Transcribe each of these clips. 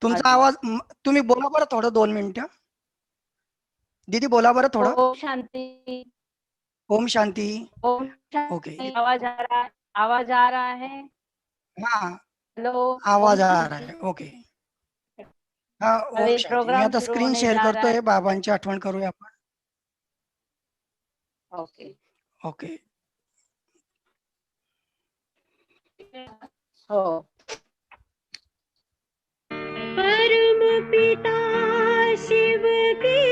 तुमचा आवाज तुम्ही बोला बरं थोडं 2 मिनिटं. दीदी बोला बरं थोडं. ओम शांति। ओम शांती. ओम ओके. शांति। आवाज आ रहा है? आवाज आ रहा है? हाँ, हेलो। आवाज ओम आ रहा शांति। है. ओके. हाँ, ओम अभी शांती. मी प्रोग्राम आता शुरू स्क्रीन होने शेअर जा रहा करतोय. है। बाबांची आठवण करूया आपण. ओके. ओके. हो. परम पिता शिव की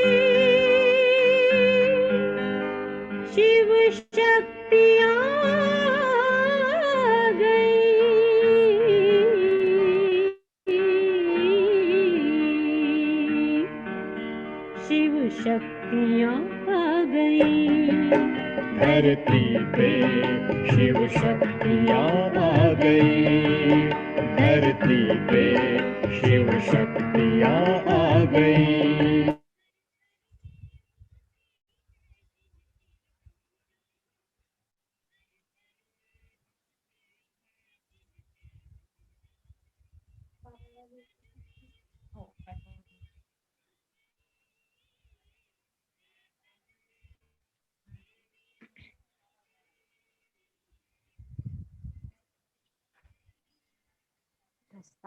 शिव शक्तियाँ आ गई, शिव शक्तियाँ आ गई, धरती पे शिव शक्तियाँ आ गई, धरती पे शिव शक्तियाँ आ गई।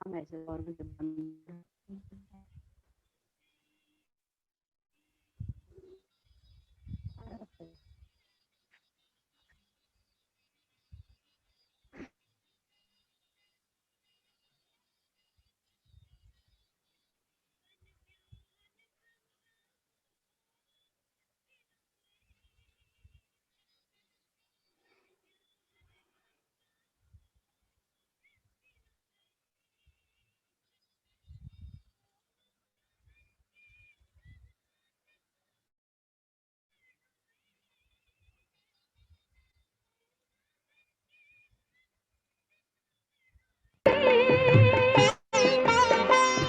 मैसेज और मुझे बंद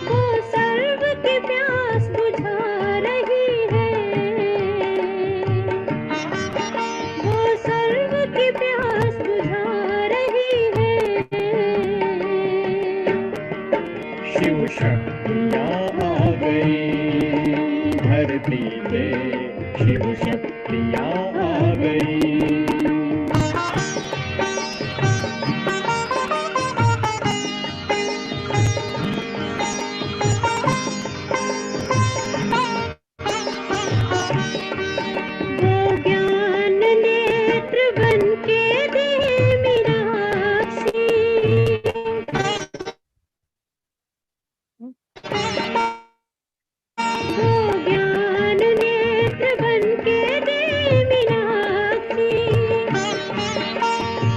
वो सर्व की प्यास बुझा रही है, वो सर्व की प्यास बुझा रही है, शिव शक्तियाँ आ गई, धरती पे शिव शक्तियाँ आ गई। वो ज्ञान नेत्र बन के दे मीनाक्षी, वो ज्ञान नेत्र बन के दे मीनाक्षी,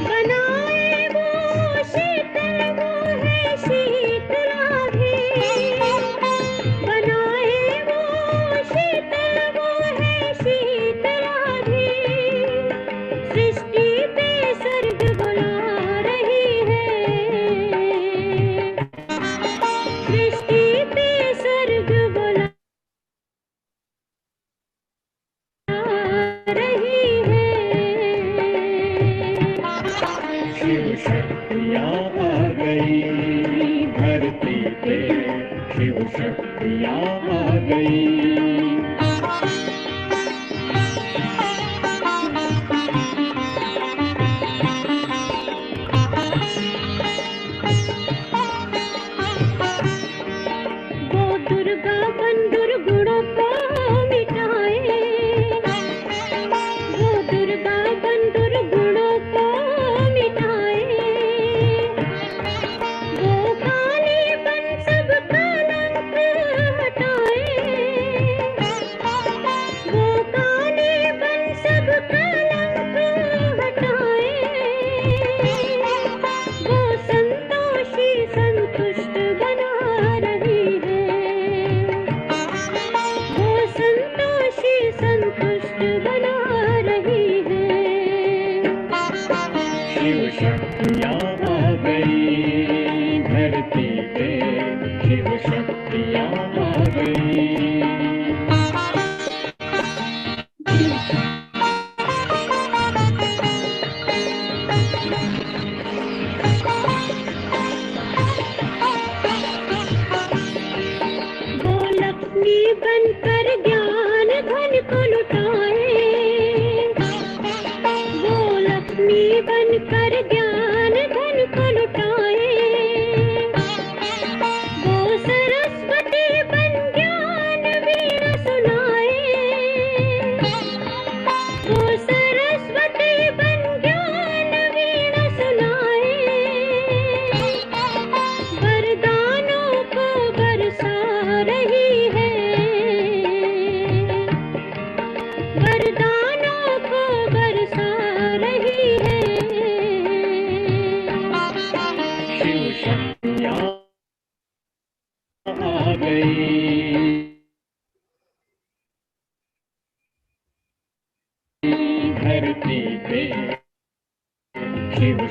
बनाए वो शीतल, वो है शीतलाधि, बनाए वो शीतल, वो है शीतलाधि, सृष्टि पे सर्ग बुला रही है, सृष्टि पे सर्ग बुला रही है, शिव शक्तियाँ आ गई, धरती पे शिव शक्तियाँ आ गई। वो दुर्गा बन दुर्गुणों को मिटाए, वो दुर्गा बन दुर्गुणों को मिटाए, वो काली बन सब कलंक हटाए,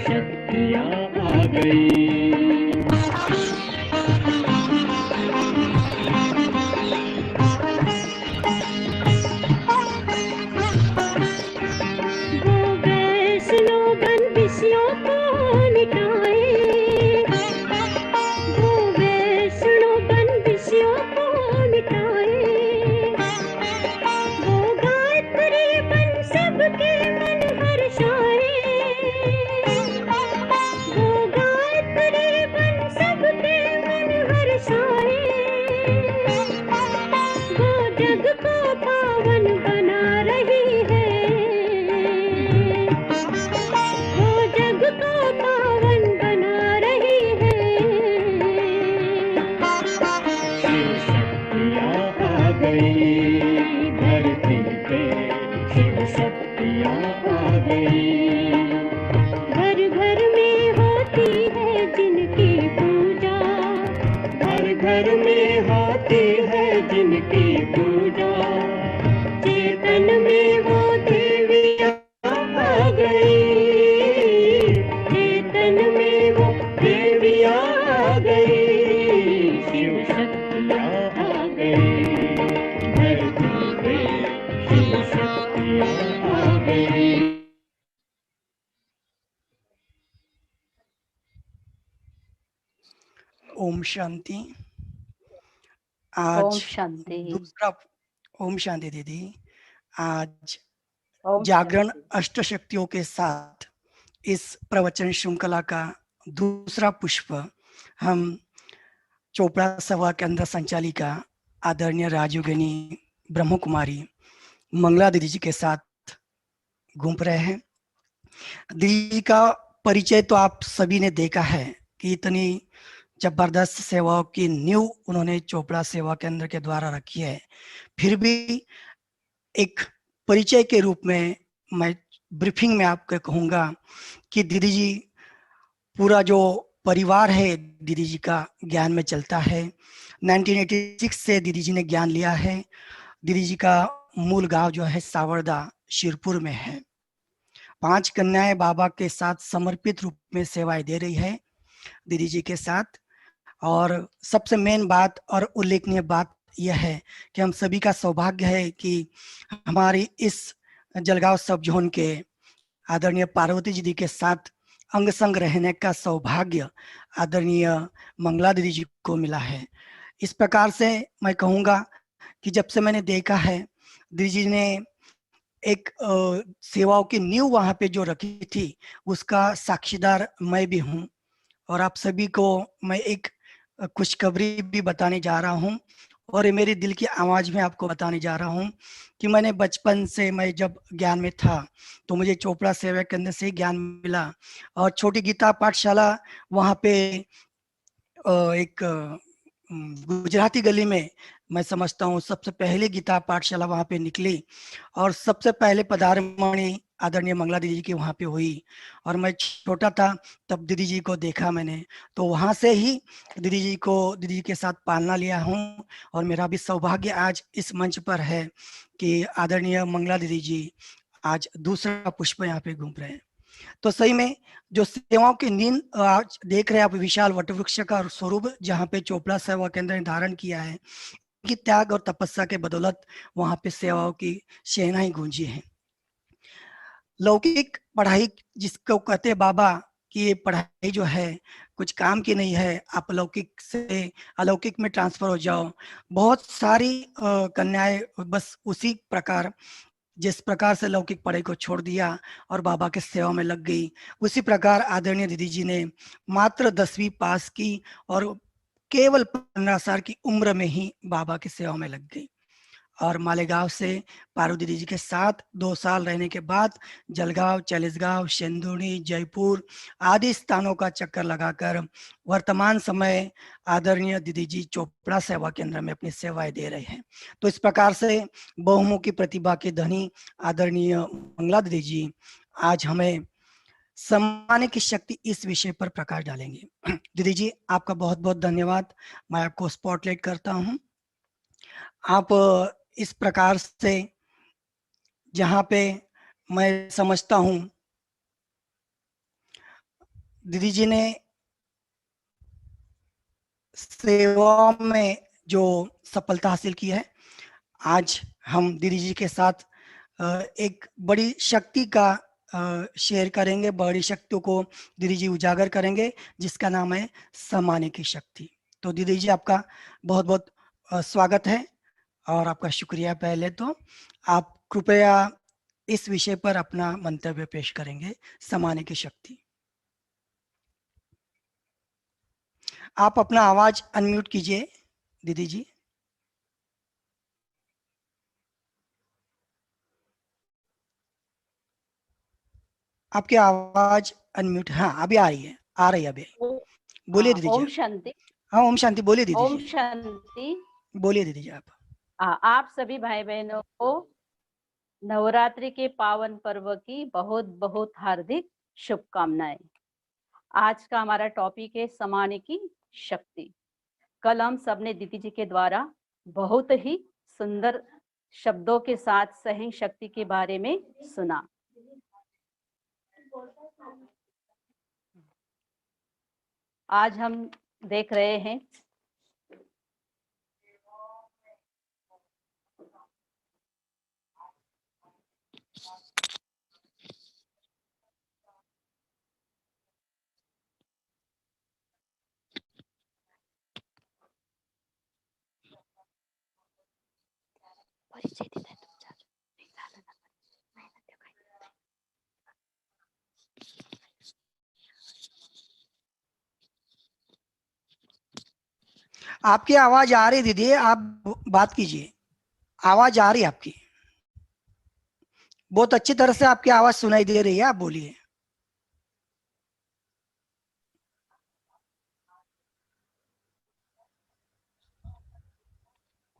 शक्तियाँ आ गई। वो वैष्णो बंदिशों को मिटाए, वो वैष्णो बंदिशों को मिटाए, वो गायत्री बन सबके मन हर्षाए, वो गायत्री बन सबके मन हर्षाए, वो जग को पावन बना रही है, वो जग को पावन बना रही है। शिव शक्तियाँ आ गई धरती पे, शिव शक्तियाँ आ गई। घर घर में होती है जिनकी पूजा, घर घर में होती है जिनकी पूजा, चेतन में वो देवियाँ आ गई, चेतन में वो देवियाँ आ गई। शिव शक्तियाँ आ गई धरती पे, शिव शक्तियाँ आ गई। ओम शांति। ओम आज शांति। दूसरा ओम शांति दीदी। आज ओम जागरण शांति। अष्ट शक्तियों के साथ इस प्रवचन श्रृंखला का दूसरा पुष्प हम चोपड़ा सभा केंद्र संचालिका आदरणीय राजयोगिनी ब्रह्म कुमारी मंगला दीदी जी के साथ घूम रहे हैं। दीदी जी का परिचय तो आप सभी ने देखा है कि इतनी जबरदस्त सेवाओं की नींव उन्होंने चोपड़ा सेवा केंद्र के द्वारा रखी है। फिर भी एक परिचय के रूप में मैं ब्रीफिंग में आपको कहूँगा कि दीदी जी पूरा जो परिवार है दीदी जी का ज्ञान में चलता है। 1986 से दीदी जी ने ज्ञान लिया है। दीदी जी का मूल गांव जो है सावरदा शिरपुर में है। 5 कन्याएं बाबा के साथ समर्पित रूप में सेवाएं दे रही है दीदी जी के साथ। और सबसे मेन बात और उल्लेखनीय बात यह है कि हम सभी का सौभाग्य है कि हमारी इस जलगांव सब जोन के आदरणीय पार्वती जी के साथ अंग संग रहने का सौभाग्य आदरणीय मंगला दीदी जी को मिला है। इस प्रकार से मैं कहूँगा कि जब से मैंने देखा है दीदी जी ने एक सेवाओं की नींव वहाँ पे जो रखी थी उसका साक्षीदार मैं भी हूँ। और आप सभी को मैं एक खुशखबरी भी बताने जा रहा हूँ और ये मेरी दिल की आवाज़ में आपको बताने जा रहा हूँ कि मैंने बचपन से मैं जब ज्ञान में था तो मुझे चोपड़ा सेवा केंद्र से ज्ञान मिला। और छोटी गीता पाठशाला वहाँ पे एक गुजराती गली में मैं समझता हूँ सबसे पहले गीता पाठशाला वहाँ पे निकली और सबसे पहले पधारमणि आदरणीय मंगला दीदी की वहाँ पे हुई। और मैं छोटा था तब दीदी जी को देखा मैंने, तो वहाँ से ही दीदी जी के साथ पालना लिया हूँ। और मेरा भी सौभाग्य आज इस मंच पर है कि आदरणीय मंगला दीदी जी आज दूसरा पुष्प यहाँ पे घूम रहे हैं। तो सही में जो सेवाओं की नींद आज देख रहे हैं आप, विशाल वटवृक्ष का स्वरूप जहाँ पे चोपड़ा सेवा केंद्र ने धारण किया है, कि त्याग और तपस्या के बदौलत वहां पे सेवाओं की शहनाई गूंजी है। लौकिक पढ़ाई जिसको कहते हैं बाबा कि ये पढ़ाई जो है कुछ काम की नहीं है, आप लौकिक से अलौकिक में ट्रांसफर हो जाओ। बहुत सारी कन्याएं बस उसी प्रकार जिस प्रकार से लौकिक पढ़ाई को छोड़ दिया और बाबा के सेवा में लग गई, उसी प्रकार आदरणीय दीदी जी ने मात्र 10वीं पास की और केवल 15 साल की उम्र में ही बाबा की सेवा में लग गई। और मालेगांव से पार्वती दीदी के साथ 2 साल रहने के बाद जलगांव, चालीसगांव, शेंदुर्णी, जयपुर आदि स्थानों का चक्कर लगाकर वर्तमान समय आदरणीय दीदी जी चोपड़ा सेवा केंद्र में अपनी सेवाएं दे रहे हैं। तो इस प्रकार से बहुमुखी प्रतिभा के धनी आदरणीय मंगला दीदी जी आज हमें सम्मान की शक्ति इस विषय पर प्रकाश डालेंगे। दीदी जी आपका बहुत बहुत धन्यवाद। मैं आपको स्पॉटलाइट करता हूं। आप इस प्रकार से जहाँ पे मैं समझता हूँ दीदी जी ने सेवा में जो सफलता हासिल की है, आज हम दीदी जी के साथ एक बड़ी शक्ति का शेयर करेंगे, बड़ी शक्तियों को दीदी जी उजागर करेंगे, जिसका नाम है समाने की शक्ति। तो दीदी जी, आपका बहुत बहुत स्वागत है और आपका शुक्रिया। पहले तो आप कृपया इस विषय पर अपना मंतव्य पेश करेंगे, समाने की शक्ति। आप अपना आवाज अनम्यूट कीजिए दीदी जी। आपकी आवाज अनम्यूट, हाँ अभी आ रही है, आ रही है अभी। बोलिए दीदी जी। ओम शांति। हाँ ओम शांति, बोलिए दीदी ओम जी, शांति। बोलिए दीदी जी आप। आप सभी भाई बहनों को नवरात्रि के पावन पर्व की बहुत बहुत हार्दिक शुभकामनाएं। आज का हमारा टॉपिक है समाने की शक्ति। कल हम सबने दीदी जी के द्वारा बहुत ही सुंदर शब्दों के साथ सहन शक्ति के बारे में सुना। आज हम देख रहे हैं आपकी आवाज आ रही दीदी, आप बात कीजिए, आवाज आ रही है आपकी, बहुत अच्छी तरह से आपकी आवाज सुनाई दे रही है, आप बोलिए।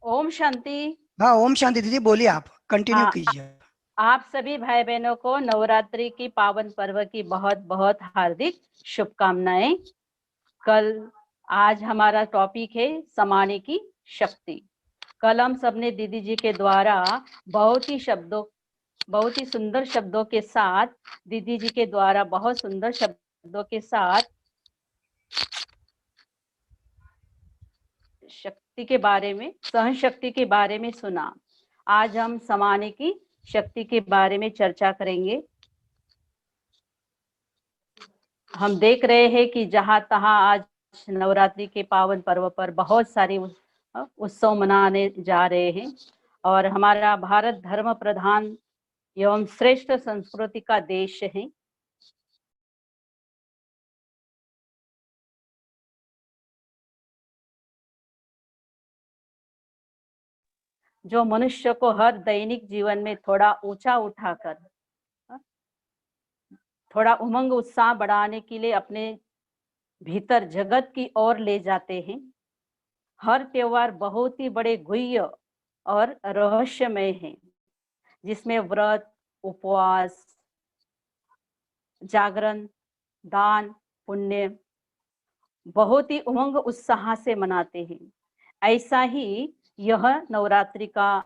ओम शांति। हाँ ओम शांति दीदी, बोलिए, आप कंटिन्यू हाँ, कीजिए। आप सभी भाई बहनों को नवरात्रि की पावन पर्व की बहुत बहुत हार्दिक शुभकामनाएं। कल आज हमारा टॉपिक है समाने की शक्ति। कल हम सबने दीदी जी के द्वारा बहुत ही सुंदर शब्दों के साथ, दीदी जी के द्वारा बहुत सुंदर शब्दों के साथ शक्ति के बारे में, सहन शक्ति के बारे में सुना। आज हम समाने की शक्ति के बारे में चर्चा करेंगे। हम देख रहे हैं कि जहां तहां आज नवरात्रि के पावन पर्व पर बहुत सारे उत्सव मनाने जा रहे हैं और हमारा भारत धर्म प्रधान एवं श्रेष्ठ संस्कृति का देश है। जो मनुष्य को हर दैनिक जीवन में थोड़ा ऊंचा उठाकर, थोड़ा उमंग उत्साह बढ़ाने के लिए अपने भीतर जगत की ओर ले जाते हैं। हर त्योहार बहुत ही बड़े गुह्य और रहस्यमय है, जिसमें व्रत, उपवास, जागरण, दान, पुण्य बहुत ही उमंग उत्साह से मनाते हैं। ऐसा ही यह नवरात्रि का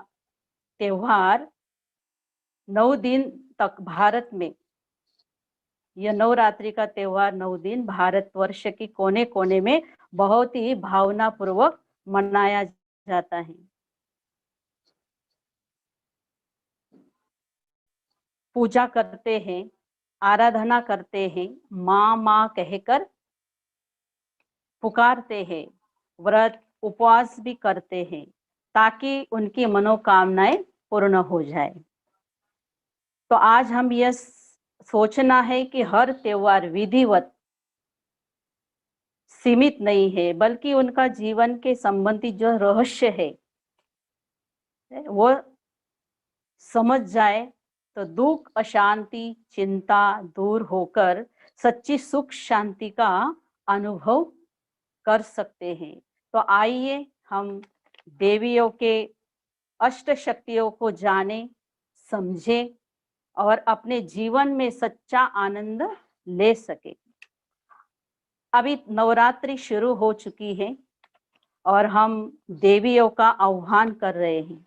त्योहार 9 दिन तक भारत में, यह नवरात्रि का त्योहार 9 दिन भारतवर्ष के कोने कोने में बहुत ही भावना पूर्वक मनाया जाता है। पूजा करते हैं, आराधना करते हैं, माँ माँ कहकर पुकारते हैं, व्रत उपवास भी करते हैं ताकि उनकी मनोकामनाएं पूर्ण हो जाए। तो आज हम यह सोचना है कि हर त्योहार विधिवत सीमित नहीं है, बल्कि उनका जीवन के संबंधी जो रहस्य है वो समझ जाए तो दुख, अशांति, चिंता दूर होकर सच्ची सुख शांति का अनुभव कर सकते हैं। तो आइए हम देवियों के अष्ट शक्तियों को जाने, समझे और अपने जीवन में सच्चा आनंद ले सके। अभी नवरात्रि शुरू हो चुकी है और हम देवियों का आह्वान कर रहे हैं,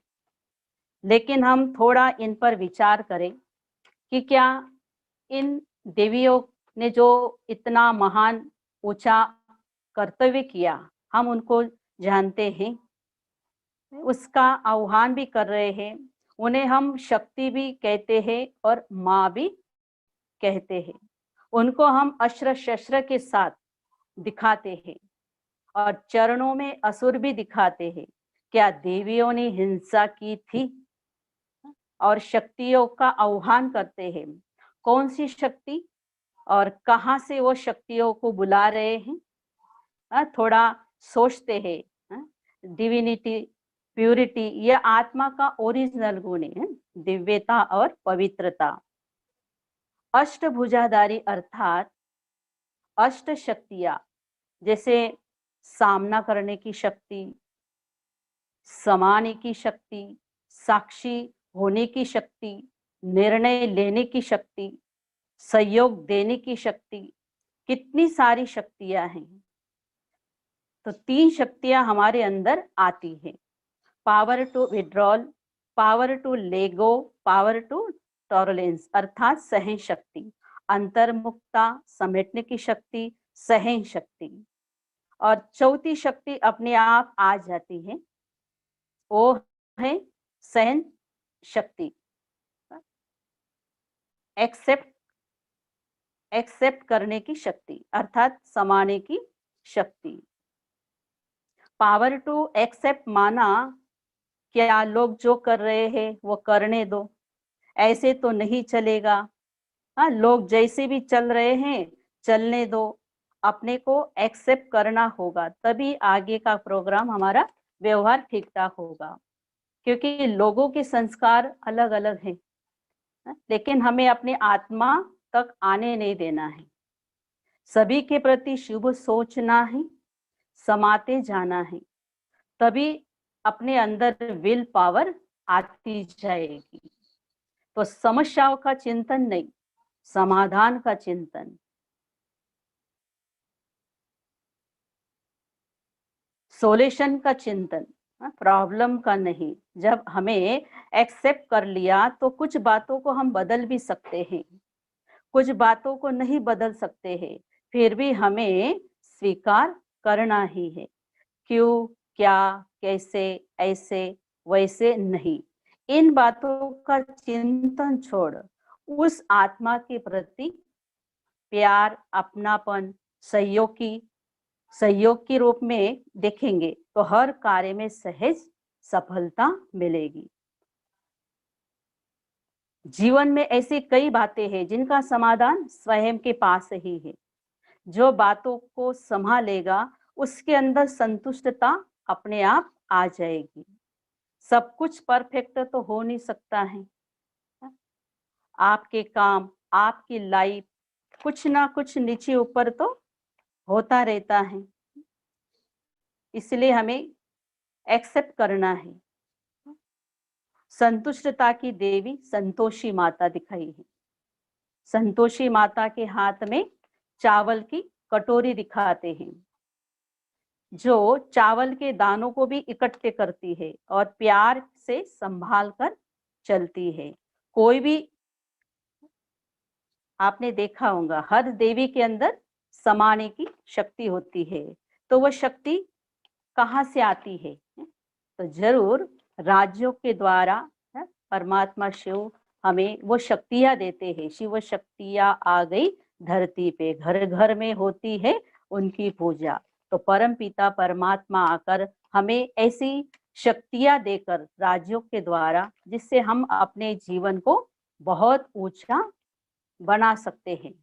लेकिन हम थोड़ा इन पर विचार करें कि क्या इन देवियों ने जो इतना महान ऊंचा कर्तव्य किया, हम उनको जानते हैं, उसका आह्वान भी कर रहे हैं। उन्हें हम शक्ति भी कहते हैं और माँ भी कहते हैं। उनको हम अस्त्र शस्त्र के साथ दिखाते हैं और चरणों में असुर भी दिखाते हैं। क्या देवियों ने हिंसा की थी? और शक्तियों का आह्वान करते हैं। कौन सी शक्ति और कहाँ से वो शक्तियों को बुला रहे हैं? थोड़ा सोचते हैं। डिविनिटी, प्यूरिटी, यह आत्मा का ओरिजिनल गुण है, दिव्यता और पवित्रता। अष्टभुजाधारी अर्थात अष्ट शक्तियां, जैसे सामना करने की शक्ति, समाने की शक्ति, साक्षी होने की शक्ति, निर्णय लेने की शक्ति, सहयोग देने की शक्ति, कितनी सारी शक्तियां हैं। तो 3 शक्तियां हमारे अंदर आती हैं। Power to withdrawal, power to let go, power to tolerance अर्थात सहन शक्ति, अंतर्मुखता, समेटने की शक्ति, सहन शक्ति। और चौथी शक्ति अपने आप आ जाती है, वो है सहन शक्ति, एक्सेप्ट करने की शक्ति अर्थात समाने की शक्ति। पावर टू एक्सेप्ट माना, क्या लोग जो कर रहे हैं वो करने दो, ऐसे तो नहीं चलेगा। हाँ, लोग जैसे भी चल रहे हैं चलने दो, अपने को एक्सेप्ट करना होगा, तभी आगे का प्रोग्राम हमारा व्यवहार ठीक ठाक होगा। क्योंकि लोगों के संस्कार अलग अलग हैं, लेकिन हमें अपने आत्मा तक आने नहीं देना है। सभी के प्रति शुभ सोचना है, समाते जाना है, तभी अपने अंदर विल पावर आती जाएगी। तो समस्याओं का चिंतन नहीं, समाधान का चिंतन, सॉल्यूशन का चिंतन, प्रॉब्लम का नहीं। जब हमें एक्सेप्ट कर लिया तो कुछ बातों को हम बदल भी सकते हैं, कुछ बातों को नहीं बदल सकते हैं, फिर भी हमें स्वीकार करना ही है। क्यों, क्या, कैसे, ऐसे, वैसे नहीं, इन बातों का चिंतन छोड़ उस आत्मा के प्रति प्यार, अपनापन, सहयोग के रूप में देखेंगे तो हर कार्य में सहज सफलता मिलेगी। जीवन में ऐसी कई बातें हैं जिनका समाधान स्वयं के पास ही है। जो बातों को संभालेगा उसके अंदर संतुष्टता अपने आप आ जाएगी। सब कुछ परफेक्ट तो हो नहीं सकता है। आपके काम, आपकी लाइफ, कुछ ना कुछ नीचे ऊपर तो होता रहता है, इसलिए हमें एक्सेप्ट करना है। संतुष्टता की देवी संतोषी माता दिखाई है। संतोषी माता के हाथ में चावल की कटोरी दिखाते हैं, जो चावल के दानों को भी इकट्ठे करती है और प्यार से संभाल कर चलती है। कोई भी आपने देखा होगा, हर देवी के अंदर समाने की शक्ति होती है। तो वह शक्ति कहाँ से आती है? तो जरूर राज्यों के द्वारा परमात्मा शिव हमें वो शक्तियां देते हैं। शिव शक्तियां आ गई धरती पे, घर घर में होती है उनकी पूजा। तो परम पिता परमात्मा आकर हमें ऐसी शक्तियां देकर राज्यों के द्वारा, जिससे हम अपने जीवन को बहुत ऊंचा बना सकते हैं।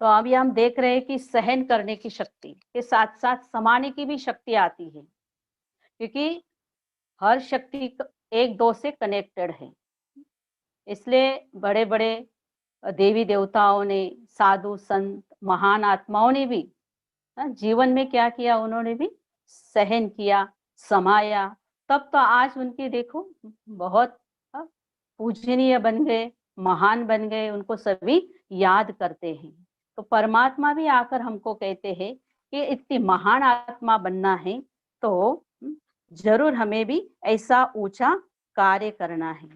तो अभी हम देख रहे हैं कि सहन करने की शक्ति के साथ साथ समाने की भी शक्ति आती है, क्योंकि हर शक्ति एक दो से कनेक्टेड है। इसलिए बड़े बड़े देवी देवताओं ने, साधु संत, महान आत्माओं ने भी जीवन में क्या किया, उन्होंने भी सहन किया, समाया, तब तो आज उनके देखो बहुत पूजनीय बन गए, महान बन गए, उनको सभी याद करते हैं। तो परमात्मा भी आकर हमको कहते हैं कि इतनी महान आत्मा बनना है तो जरूर हमें भी ऐसा ऊंचा कार्य करना है।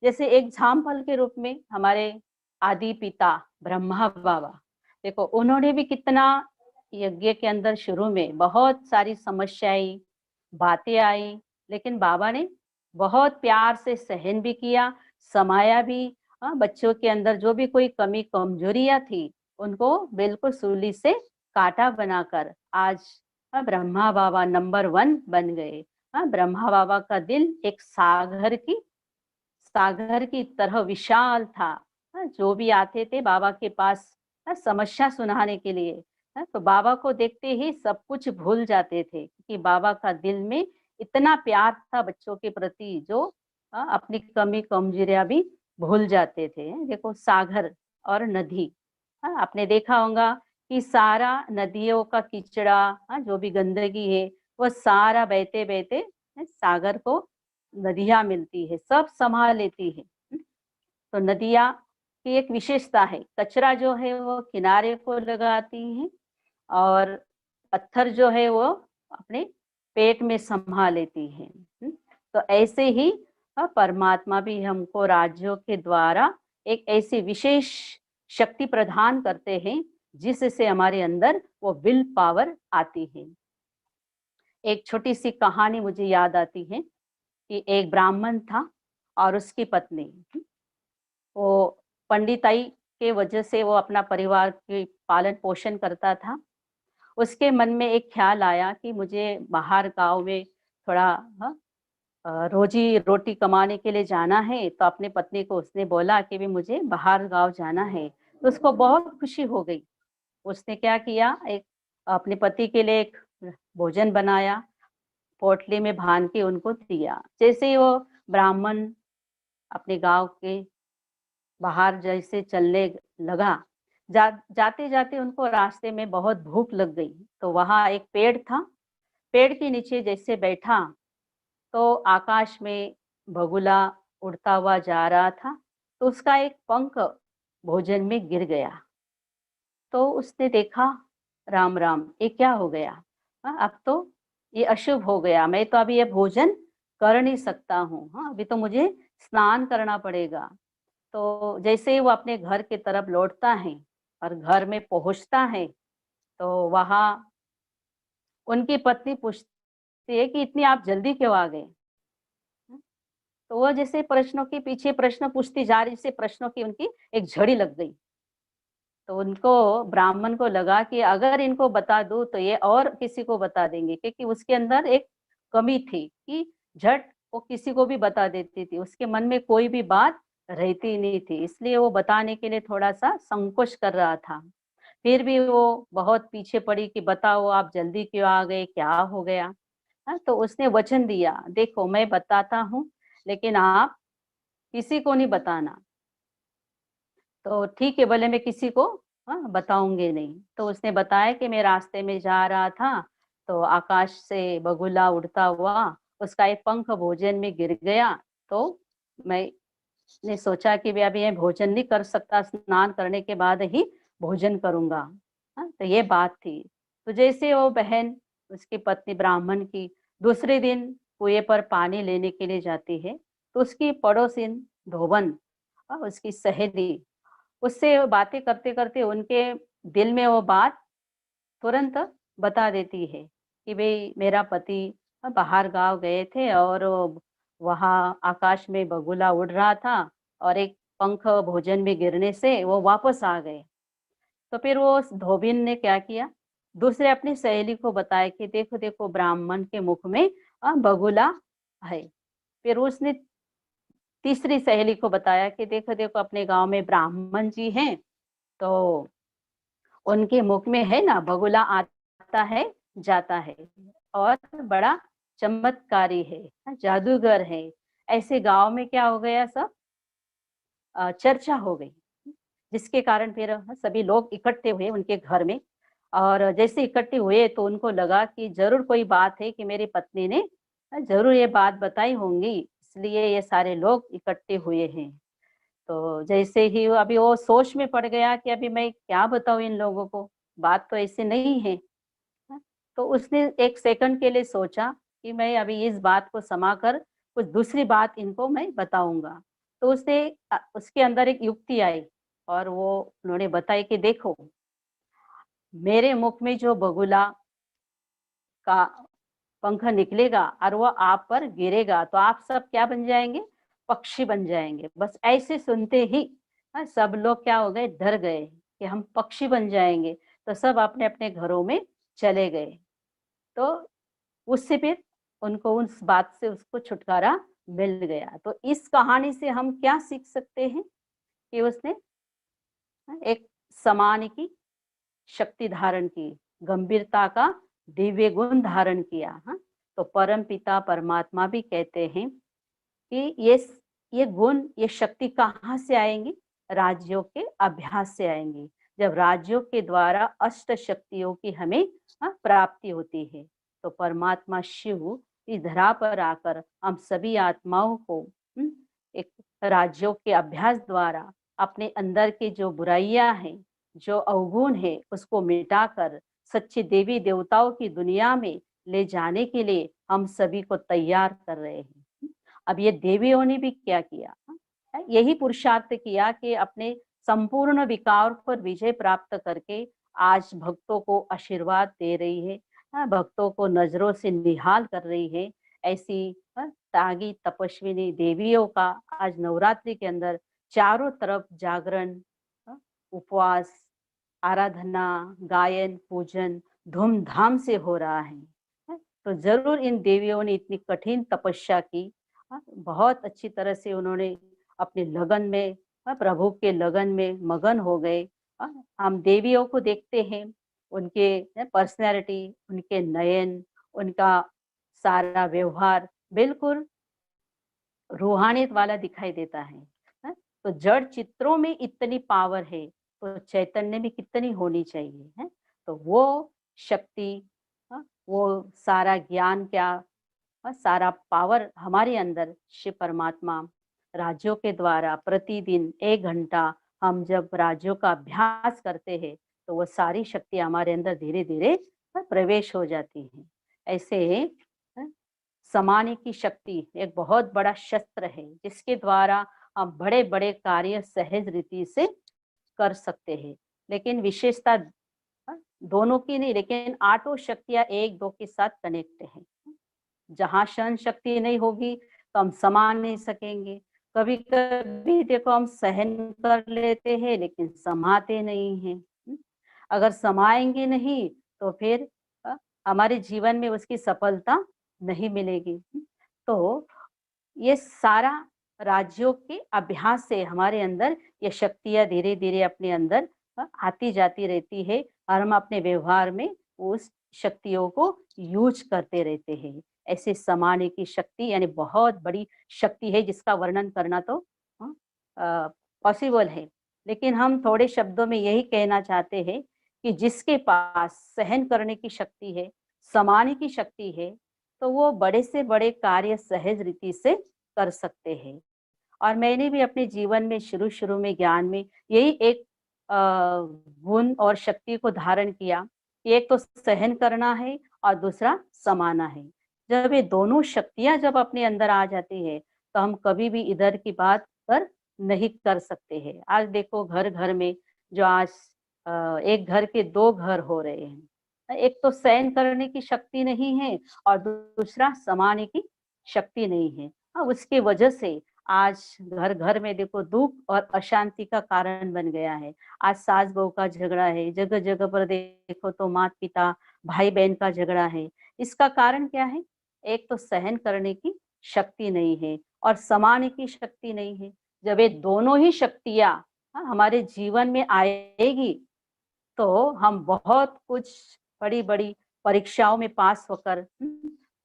जैसे एग्जाम्पल के रूप में हमारे आदि पिता ब्रह्मा बाबा, देखो उन्होंने भी कितना यज्ञ के अंदर शुरू में बहुत सारी समस्याएं बातें आई, लेकिन बाबा ने बहुत प्यार से सहन भी किया, समाया भी। बच्चों के अंदर जो भी कोई कमी कमजोरियां थी उनको बिल्कुल सूली से काटा बनाकर आज ब्रह्मा बाबा नंबर 1 बन गए। ब्रह्मा बाबा का दिल एक सागर की तरह विशाल था। जो भी आते थे बाबा के पास समस्या सुनाने के लिए, तो बाबा को देखते ही सब कुछ भूल जाते थे, क्योंकि बाबा का दिल में इतना प्यार था बच्चों के प्रति, जो अपनी कमी कमजोरियां भी भूल जाते थे। देखो सागर और नदी, आपने देखा होगा कि सारा नदियों का कीचड़ा, जो भी गंदगी है वो सारा बहते बहते सागर को नदियाँ मिलती है, सब संभाल लेती है। तो नदियाँ की एक विशेषता है, कचरा जो है वो किनारे को लगाती हैं और पत्थर जो है वो अपने पेट में संभाल लेती है। तो ऐसे ही परमात्मा भी हमको राज्यों के द्वारा एक ऐसी विशेष शक्ति प्रदान करते हैं जिससे हमारे अंदर वो विल पावर आती है। एक छोटी सी कहानी मुझे याद आती है कि एक ब्राह्मण था और उसकी पत्नी, वो पंडिताई के वजह से वो अपना परिवार की पालन पोषण करता था। उसके मन में एक ख्याल आया कि मुझे बाहर गाँव में थोड़ा रोजी रोटी कमाने के लिए जाना है। तो अपनी पत्नी को उसने बोला कि भी मुझे बाहर गाँव जाना है। तो उसको बहुत खुशी हो गई। उसने क्या किया, एक अपने पति के लिए एक भोजन बनाया, पोटली में बांध के उनको दिया। जैसे ही वो ब्राह्मण अपने गांव के बाहर जैसे चलने लगा, जाते जाते उनको रास्ते में बहुत भूख लग गई। तो वहां एक पेड़ था, पेड़ के नीचे जैसे बैठा तो आकाश में बगुला उड़ता हुआ जा रहा था। तो उसका एक पंख भोजन में गिर गया। तो उसने देखा, राम राम, ये क्या हो गया? अब तो ये अशुभ हो गया, मैं तो अभी ये भोजन कर नहीं सकता हूँ। अभी तो मुझे स्नान करना पड़ेगा। तो जैसे ही वो अपने घर की तरफ लौटता है और घर में पहुंचता है, तो वहां उनकी पत्नी पूछती है कि इतनी आप जल्दी क्यों आ गए? तो वो जैसे प्रश्नों के पीछे प्रश्न पूछती जा रही, से प्रश्नों की उनकी एक झड़ी लग गई। तो उनको, ब्राह्मण को लगा कि अगर इनको बता दूं तो ये और किसी को बता देंगे, क्योंकि उसके अंदर एक कमी थी कि झट वो किसी को भी बता देती थी, उसके मन में कोई भी बात रहती नहीं थी, इसलिए वो बताने के लिए थोड़ा सा संकोच कर रहा था। फिर भी वो बहुत पीछे पड़ी कि बताओ आप जल्दी क्यों आ गए, क्या हो गया? तो उसने वचन दिया, देखो मैं बताता हूँ लेकिन आप किसी को नहीं बताना। तो ठीक है बोले, मैं किसी को बताऊंगे नहीं। तो उसने बताया कि मैं रास्ते में जा रहा था, तो आकाश से बगुला उड़ता हुआ, उसका एक पंख भोजन में गिर गया। तो मैंने सोचा कि मैं अभी ये भोजन नहीं कर सकता, स्नान करने के बाद ही भोजन करूंगा। तो ये बात थी। तो जैसे वो बहन, उसकी पत्नी ब्राह्मण की, दूसरे दिन कुएं पर पानी लेने के लिए जाती है, तो उसकी पड़ोसिन धोबन, उसकी सहेली, उससे बातें करते करते उनके दिल में वो बात तुरंत बता देती है कि भाई मेरा पति बाहर गांव गए थे और वहाँ आकाश में बगुला उड़ रहा था और एक पंख भोजन में गिरने से वो वापस आ गए। तो फिर वो धोबिन ने क्या किया, दूसरे अपनी सहेली को बताया कि देखो देखो ब्राह्मण के मुख में बगुला है। फिर उसने तीसरी सहेली को बताया कि देखो देखो अपने गांव में ब्राह्मण जी हैं, तो उनके मुख में है ना बगुला आता है जाता है और बड़ा चमत्कारी है, जादूगर है। ऐसे गांव में क्या हो गया, सब चर्चा हो गई, जिसके कारण फिर सभी लोग इकट्ठे हुए उनके घर में। और जैसे इकट्ठे हुए तो उनको लगा कि जरूर कोई बात है कि मेरी पत्नी ने जरूर ये बात बताई होंगी, इसलिए ये सारे लोग इकट्ठे हुए हैं। तो जैसे ही अभी वो सोच में पड़ गया कि अभी मैं क्या बताऊं इन लोगों को, बात तो ऐसे नहीं है। तो उसने एक सेकंड के लिए सोचा कि मैं अभी इस बात को समाकर कुछ दूसरी बात इनको मैं बताऊंगा। तो उसके अंदर एक युक्ति आई और वो उन्होंने बताया कि देखो, मेरे मुख में जो बगुला का पंख निकलेगा और वो आप पर गिरेगा तो आप सब क्या बन जाएंगे? पक्षी बन जाएंगे। बस ऐसे सुनते ही सब लोग क्या हो गए? डर गए कि हम पक्षी बन जाएंगे। तो सब अपने अपने घरों में चले गए। तो उससे फिर उनको उस बात से उसको छुटकारा मिल गया। तो इस कहानी से हम क्या सीख सकते हैं कि उसने एक समान की शक्ति धारण की, गंभीरता का दिव्य गुण धारण किया। हाँ, तो परम पिता परमात्मा भी कहते हैं कि ये गुण, ये शक्ति कहाँ से आएंगी? राज्यों के अभ्यास से आएंगी। जब राज्यों के द्वारा अष्ट शक्तियों की हमें प्राप्ति होती है, तो परमात्मा शिव इस धरा पर आकर हम सभी आत्माओं को एक राज्यों के अभ्यास द्वारा अपने अंदर की जो बुराइयां हैं, जो अवगुण है, उसको मिटाकर सच्चे देवी देवताओं की दुनिया में ले जाने के लिए हम सभी को तैयार कर रहे हैं। अब ये देवियों ने भी क्या किया? यही पुरुषार्थ किया कि अपने संपूर्ण विकार पर विजय प्राप्त करके आज भक्तों को आशीर्वाद दे रही है, भक्तों को नजरों से निहाल कर रही है। ऐसी त्यागी तपस्विनी देवियों का आज नवरात्रि के अंदर चारों तरफ जागरण, उपवास, आराधना, गायन, पूजन धूमधाम से हो रहा है। तो जरूर इन देवियों ने इतनी कठिन तपस्या की, बहुत अच्छी तरह से उन्होंने अपने लगन में, प्रभु के लगन में मगन हो गए। हम देवियों को देखते हैं, उनके पर्सनैलिटी, उनके नयन, उनका सारा व्यवहार बिल्कुल रूहानियत वाला दिखाई देता है। तो जड़ चित्रों में इतनी पावर है, तो चैतन्य में कितनी होनी चाहिए है? तो वो शक्ति, वो सारा ज्ञान क्या, सारा पावर हमारे अंदर शिव परमात्मा राज्यों के द्वारा प्रतिदिन 1 घंटा हम जब राज्यों का अभ्यास करते हैं, तो वो सारी शक्ति हमारे अंदर धीरे धीरे प्रवेश हो जाती है। ऐसे समाने की शक्ति एक बहुत बड़ा शस्त्र है, जिसके द्वारा हम बड़े बड़े कार्य सहज रीति से कर सकते हैं। लेकिन विशेषता दोनों की नहीं, लेकिन 8 शक्तियां 1-2 के साथ कनेक्ट है। जहाँ सहन शक्ति नहीं होगी तो हम समा नहीं सकेंगे। कभी कभी देखो हम सहन कर लेते हैं लेकिन समाते नहीं हैं। अगर समाएंगे नहीं तो फिर हमारे जीवन में उसकी सफलता नहीं मिलेगी। तो ये सारा राज्यों के अभ्यास से हमारे अंदर ये शक्तियां धीरे धीरे अपने अंदर आती जाती रहती है, और हम अपने व्यवहार में उस शक्तियों को यूज करते रहते हैं। ऐसे समाने की शक्ति यानी बहुत बड़ी शक्ति है, जिसका वर्णन करना तो पॉसिबल है, लेकिन हम थोड़े शब्दों में यही कहना चाहते हैं कि जिसके पास सहन करने की शक्ति है, समाने की शक्ति है, तो वो बड़े से बड़े कार्य सहज रीति से कर सकते हैं। और मैंने भी अपने जीवन में शुरू में ज्ञान में यही एक गुण और शक्ति को धारण किया। एक तो सहन करना है और दूसरा समाना है। जब ये दोनों शक्तियां जब अपने अंदर आ जाती है, तो हम कभी भी इधर की बात कर नहीं कर सकते हैं। आज देखो घर घर में जो आज एक घर के 2 घर हो रहे हैं। एक तो सहन करने की शक्ति नहीं है और दूसरा समाने की शक्ति नहीं है। उसके वजह से आज घर घर में देखो दुख और अशांति का कारण बन गया है। आज सास बहू का झगड़ा है, जगह जगह पर देखो तो माता पिता भाई बहन का झगड़ा है। इसका कारण क्या है? एक तो सहन करने की शक्ति नहीं है और समाने की शक्ति नहीं है। जब ये दोनों ही शक्तियां हमारे जीवन में आएगी, तो हम बहुत कुछ बड़ी बड़ी परीक्षाओं में पास होकर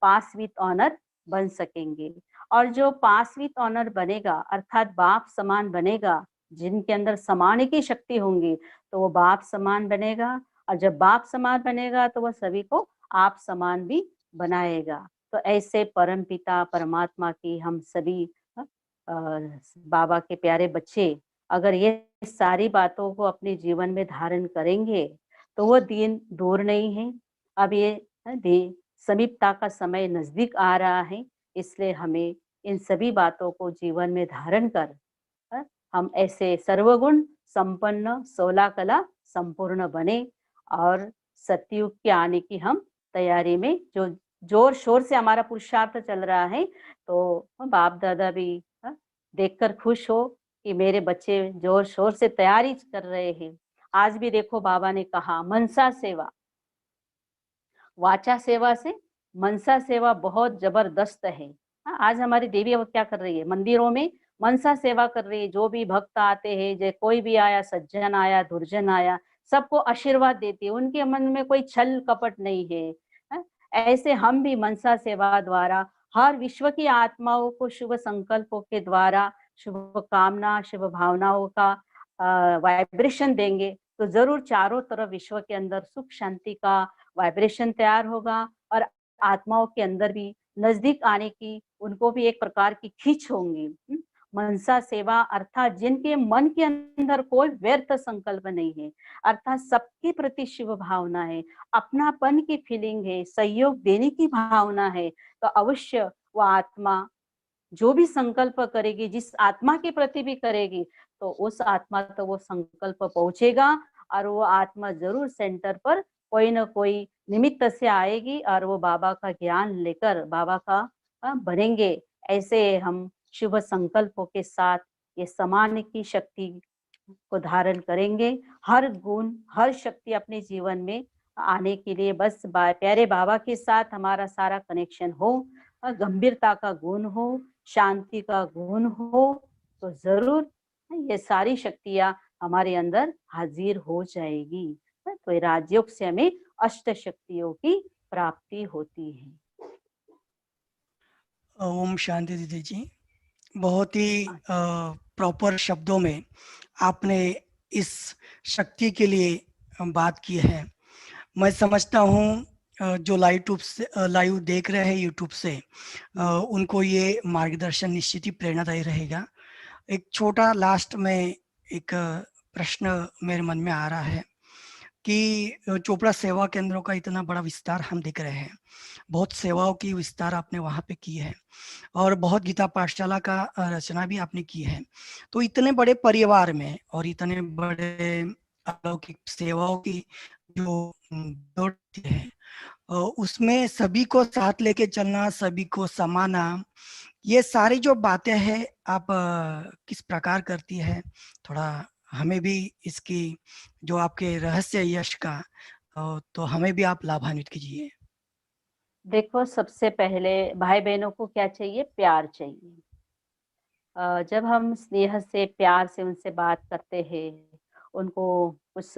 पास विथ ऑनर बन सकेंगे। और जो पास विथ ऑनर बनेगा अर्थात बाप समान बनेगा, जिनके अंदर समाने की शक्ति होंगी, तो वो बाप समान बनेगा, और जब बाप समान बनेगा तो वह सभी को आप समान भी बनाएगा। तो ऐसे परम पिता परमात्मा की हम सभी बाबा के प्यारे बच्चे अगर ये सारी बातों को अपने जीवन में धारण करेंगे, तो वो दिन दूर नहीं है। अब ये समीपता का समय नजदीक आ रहा है, इसलिए हमें इन सभी बातों को जीवन में धारण कर हम ऐसे सर्वगुण संपन्न 16 कला संपूर्ण बने और सतयुग के आने की हम तैयारी में जो जोर शोर से हमारा पुरुषार्थ चल रहा है, तो बाप दादा भी देखकर खुश हो कि मेरे बच्चे जोर शोर से तैयारी कर रहे हैं। आज भी देखो बाबा ने कहा मनसा सेवा, वाचा सेवा से मनसा सेवा बहुत जबरदस्त है। आज हमारी देवी अब क्या कर रही है, मंदिरों में मनसा सेवा कर रही है। जो भी भक्त आते हैं, जो कोई भी आया, सज्जन आया, दुर्जन आया, सबको आशीर्वाद देती है। उनके मन में कोई छल कपट नहीं है। ऐसे हम भी मनसा सेवा द्वारा हर विश्व की आत्माओं को शुभ संकल्पों के द्वारा शुभ कामना, शुभ भावनाओं का वाइब्रेशन देंगे, तो जरूर चारों तरफ विश्व के अंदर सुख शांति का वाइब्रेशन तैयार होगा और आत्माओं के अंदर भी नजदीक आने की उनको भी एक प्रकार की खींच होंगी। मनसा सेवा अर्थात जिनके मन के अंदर कोई व्यर्थ संकल्प नहीं है, अर्थात सबके प्रति शुभ भावना है, अपनापन की फीलिंग है, सहयोग देने की भावना है, तो अवश्य वो आत्मा जो भी संकल्प करेगी, जिस आत्मा के प्रति भी करेगी, तो उस आत्मा तो वो संकल्प पहुंचेगा और वो आत्मा जरूर सेंटर पर कोई न कोई निमित्त से आएगी और वो बाबा का ज्ञान लेकर बाबा का बनेंगे। ऐसे हम शुभ संकल्पों के साथ ये समान की शक्ति को धारण करेंगे। हर गुण, हर शक्ति अपने जीवन में आने के लिए बस प्यारे बाबा के साथ हमारा सारा कनेक्शन हो, गंभीरता का गुण हो, शांति का गुण हो, तो जरूर ये सारी शक्तियां हमारे अंदर हाजिर हो जाएगी। तो ये राजयोग से हमें अष्ट शक्तियों की प्राप्ति होती है। ओम शांति दीदी जी, बहुत ही प्रॉपर शब्दों में आपने इस शक्ति के लिए बात की है। मैं समझता हूँ जो लाइव देख रहे हैं यूट्यूब से, उनको ये मार्गदर्शन निश्चित ही प्रेरणादायी रहेगा। एक छोटा लास्ट में एक प्रश्न मेरे मन में आ रहा है कि चोपड़ा सेवा केंद्रों का इतना बड़ा विस्तार हम देख रहे हैं, बहुत सेवाओं की विस्तार आपने वहाँ पे की है और बहुत गीता पाठशाला का रचना भी आपने की है। तो इतने बड़े परिवार में और इतने बड़े अलौकिक सेवाओं की जो दौड़ है, उसमें सभी को साथ लेके चलना, सभी को समाना, ये सारी जो बातें हैं आप किस प्रकार करती है? थोड़ा हमें भी इसकी जो आपके रहस्य यश का, तो हमें भी आप लाभान्वित कीजिए। देखो, सबसे पहले भाई बहनों को क्या चाहिए? प्यार चाहिए। जब हम स्नेह से, प्यार से उनसे बात करते हैं, उनको उस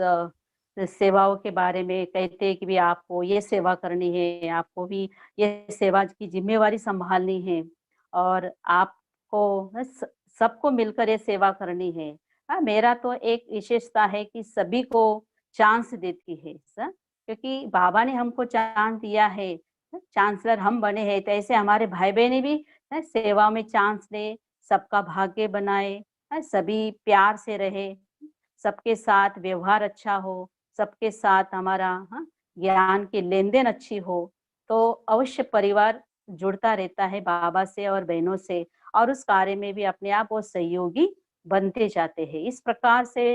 सेवाओं के बारे में कहते हैं कि भी आपको ये सेवा करनी है, आपको भी ये सेवा की जिम्मेवारी संभालनी है और आपको सबको मिलकर ये सेवा करनी है। मेरा तो एक विशेषता है कि सभी को चांस देती है, क्योंकि बाबा ने हमको चांस दिया है, चांसलर हम बने हैं, तो ऐसे हमारे भाई बहनें भी सेवा में चांस दे, सबका भाग्य बनाए, सभी प्यार से रहे, सबके साथ व्यवहार अच्छा हो, सबके साथ हमारा ज्ञान की लेन-देन अच्छी हो, तो अवश्य परिवार जुड़ता रहता है बाबा से और बहनों से और उस कार्य में भी अपने आप वो सहयोगी बनते जाते हैं। इस प्रकार से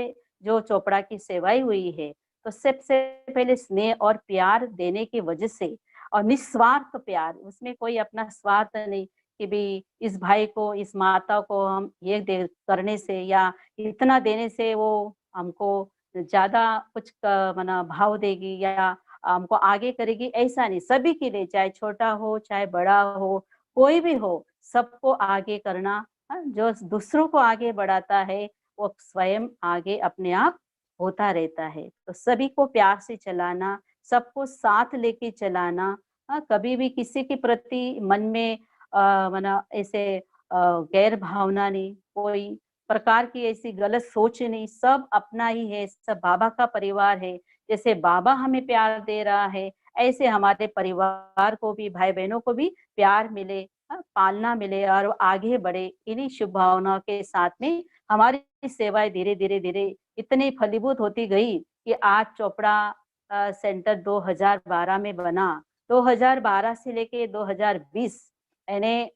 जो चोपड़ा की सेवाएँ हुई है, तो सबसे पहले स्नेह और प्यार देने की वजह से और निस्वार्थ प्यार, उसमें कोई अपना स्वार्थ नहीं कि भी इस भाई को, इस माता को हम ये दे करने से या इतना देने से वो हमको ज़्यादा कुछ मना भाव देगी या हमको आगे करेगी, ऐसा नहीं। सभी के लिए, चाहे छोटा हो, चाहे बड़ा हो, कोई भी हो, सबको आगे करना। जो दूसरों को आगे बढ़ाता है, वो स्वयं आगे अपने आप होता रहता है। तो सभी को प्यार से चलाना, सबको साथ लेके चलाना, कभी भी किसी के प्रति मन में मना ऐसे गैर भावना नहीं, कोई प्रकार की ऐसी गलत सोच नहीं, सब अपना ही है, सब बाबा का परिवार है। जैसे बाबा हमें प्यार दे रहा है, ऐसे हमारे परिवार को भी, भाई बहनों को भी प्यार मिले, पालना मिले और वो आगे बढ़े। इन्हीं शुभ भावनाओं के साथ में हमारी सेवाएं धीरे धीरे धीरे इतनी फलीभूत होती गई कि आज चोपड़ा सेंटर 2012 में बना। 2012 से लेके 2020 यानी